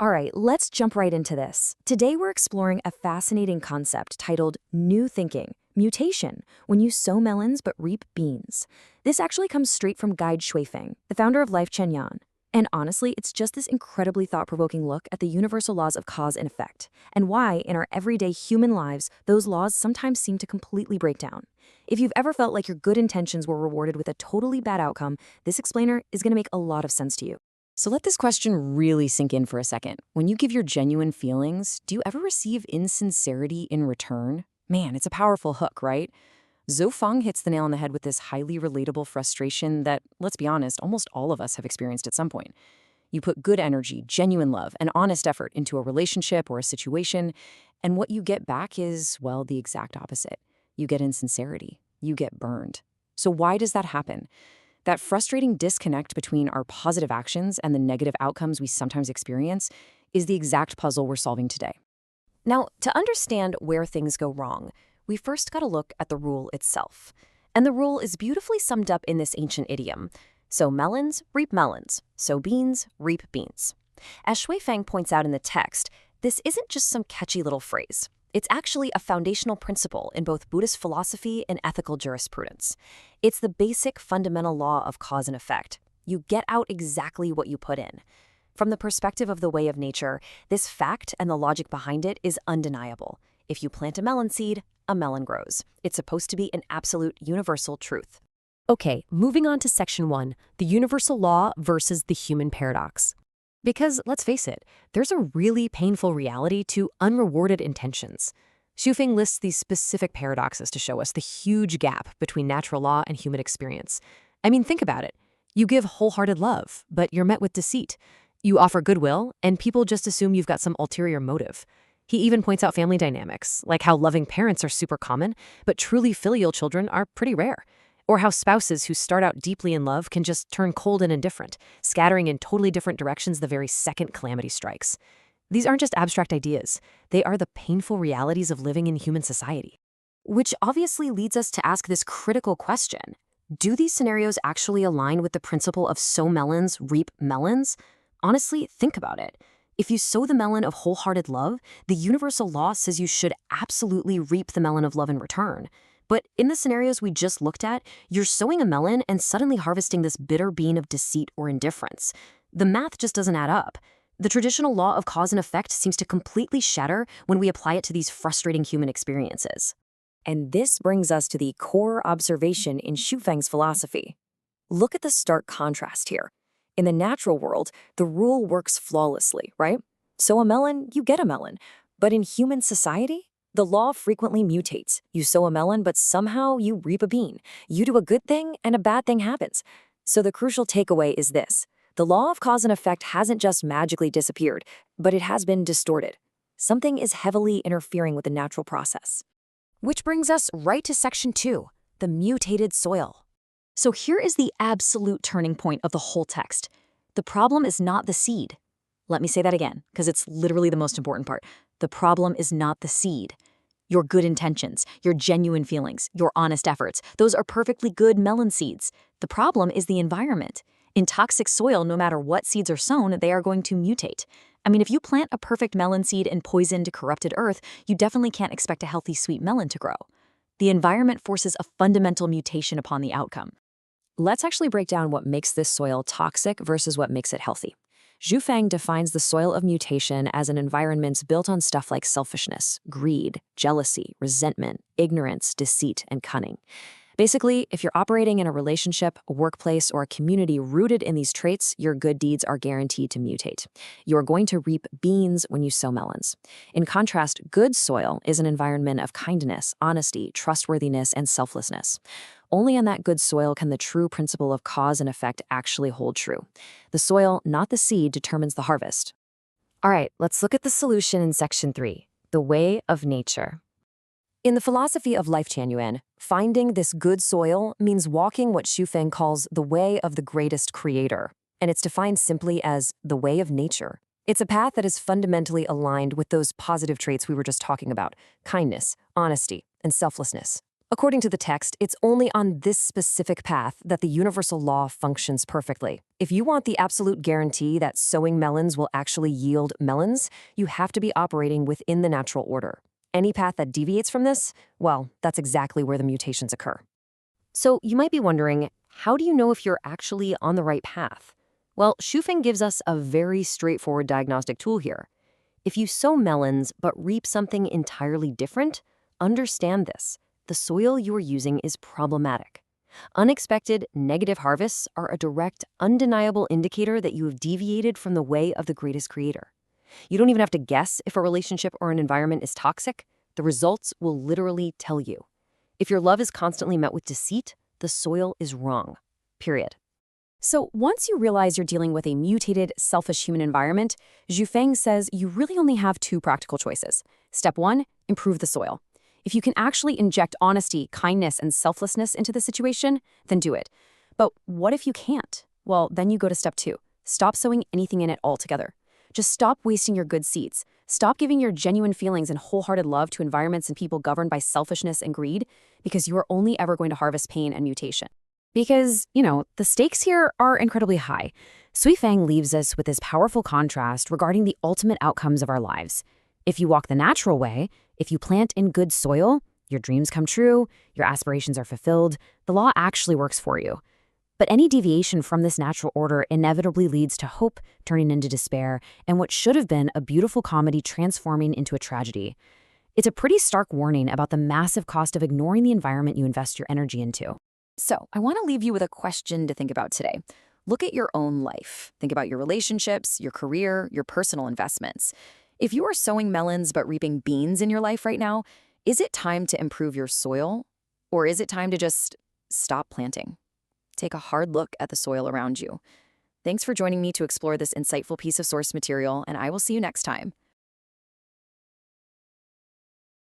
All right, let's jump right into this. Today we're exploring a fascinating concept titled New Thinking, Mutation, when you sow melons but reap beans. This actually comes straight from Guy Shuifeng, the founder of Life Chen Yan. And honestly, it's just this incredibly thought-provoking look at the universal laws of cause and effect, and why, in our everyday human lives, those laws sometimes seem to completely break down. If you've ever felt like your good intentions were rewarded with a totally bad outcome, this explainer is going to make a lot of sense to you. So let this question really sink in for a second. When you give your genuine feelings, do you ever receive insincerity in return? Man, it's a powerful hook, right? Zhou Feng hits the nail on the head with this highly relatable frustration that, let's be honest, almost all of us have experienced at some point. You put good energy, genuine love, and honest effort into a relationship or a situation, and what you get back is, well, the exact opposite. You get insincerity. You get burned. So why does that happen? That frustrating disconnect between our positive actions and the negative outcomes we sometimes experience is the exact puzzle we're solving today. Now, to understand where things go wrong, we first got to look at the rule itself. And the rule is beautifully summed up in this ancient idiom: sow melons, reap melons; sow beans, reap beans. As Shuifeng points out in the text, this isn't just some catchy little phrase. It's actually a foundational principle in both Buddhist philosophy and ethical jurisprudence. It's the basic fundamental law of cause and effect. You get out exactly what you put in. From the perspective of the way of nature, this fact and the logic behind it is undeniable. If you plant a melon seed, a melon grows. It's supposed to be an absolute universal truth. Okay, moving on to Section 1, the universal law versus the human paradox. Because, let's face it, there's a really painful reality to unrewarded intentions. Shuifeng lists these specific paradoxes to show us the huge gap between natural law and human experience. I mean, think about it. You give wholehearted love, but you're met with deceit. You offer goodwill, and people just assume you've got some ulterior motive. He even points out family dynamics, like how loving parents are super common, but truly filial children are pretty rare. Or how spouses who start out deeply in love can just turn cold and indifferent, scattering in totally different directions the very second calamity strikes. These aren't just abstract ideas. They are the painful realities of living in human society. Which obviously leads us to ask this critical question. Do these scenarios actually align with the principle of sow melons, reap melons? Honestly, think about it. If you sow the melon of wholehearted love, the universal law says you should absolutely reap the melon of love in return. But in the scenarios we just looked at, you're sowing a melon and suddenly harvesting this bitter bean of deceit or indifference. The math just doesn't add up. The traditional law of cause and effect seems to completely shatter when we apply it to these frustrating human experiences. And this brings us to the core observation in Shuifeng's philosophy. Look at the stark contrast here. In the natural world, the rule works flawlessly, right? Sow a melon, you get a melon. But in human society, the law frequently mutates. You sow a melon, but somehow you reap a bean. You do a good thing, and a bad thing happens. So the crucial takeaway is this. The law of cause and effect hasn't just magically disappeared, but it has been distorted. Something is heavily interfering with the natural process. Which brings us right to Section 2, the mutated soil. So here is the absolute turning point of the whole text. The problem is not the seed. Let me say that again, because it's literally the most important part. The problem is not the seed. Your good intentions, your genuine feelings, your honest efforts, those are perfectly good melon seeds. The problem is the environment. In toxic soil, no matter what seeds are sown, they are going to mutate. I mean, if you plant a perfect melon seed in poisoned, corrupted earth, you definitely can't expect a healthy, sweet melon to grow. The environment forces a fundamental mutation upon the outcome. Let's actually break down what makes this soil toxic versus what makes it healthy. Shuifeng defines the soil of mutation as an environment built on stuff like selfishness, greed, jealousy, resentment, ignorance, deceit, and cunning. Basically, if you're operating in a relationship, a workplace, or a community rooted in these traits, your good deeds are guaranteed to mutate. You're going to reap beans when you sow melons. In contrast, good soil is an environment of kindness, honesty, trustworthiness, and selflessness. Only on that good soil can the true principle of cause and effect actually hold true. The soil, not the seed, determines the harvest. All right, let's look at the solution in Section 3, the way of nature. In the philosophy of Life Chen Yan, finding this good soil means walking what Shuifeng calls the way of the greatest creator, and it's defined simply as the way of nature. It's a path that is fundamentally aligned with those positive traits we were just talking about: kindness, honesty, and selflessness. According to the text, it's only on this specific path that the universal law functions perfectly. If you want the absolute guarantee that sowing melons will actually yield melons, you have to be operating within the natural order. Any path that deviates from this, well, that's exactly where the mutations occur. So you might be wondering, how do you know if you're actually on the right path? Well, Shufeng gives us a very straightforward diagnostic tool here. If you sow melons but reap something entirely different, understand this. The soil you are using is problematic. Unexpected negative harvests are a direct, undeniable indicator that you have deviated from the way of the greatest creator. You don't even have to guess if a relationship or an environment is toxic. The results will literally tell you. If your love is constantly met with deceit, the soil is wrong. Period. So once you realize you're dealing with a mutated, selfish human environment, Zhu says you really only have two practical choices. Step 1, improve the soil. If you can actually inject honesty, kindness, and selflessness into the situation, then do it. But what if you can't? Well, then you go to step 2. Stop sowing anything in it altogether. Just stop wasting your good seeds. Stop giving your genuine feelings and wholehearted love to environments and people governed by selfishness and greed, because you are only ever going to harvest pain and mutation. Because, the stakes here are incredibly high. Sui Fang leaves us with this powerful contrast regarding the ultimate outcomes of our lives. If you walk the natural way, if you plant in good soil, your dreams come true, your aspirations are fulfilled, the law actually works for you. But any deviation from this natural order inevitably leads to hope turning into despair, and what should have been a beautiful comedy transforming into a tragedy. It's a pretty stark warning about the massive cost of ignoring the environment you invest your energy into. So, I want to leave you with a question to think about today. Look at your own life. Think about your relationships, your career, your personal investments. If you are sowing melons but reaping beans in your life right now, is it time to improve your soil? Or is it time to just stop planting? Take a hard look at the soil around you. Thanks for joining me to explore this insightful piece of source material, and I will see you next time.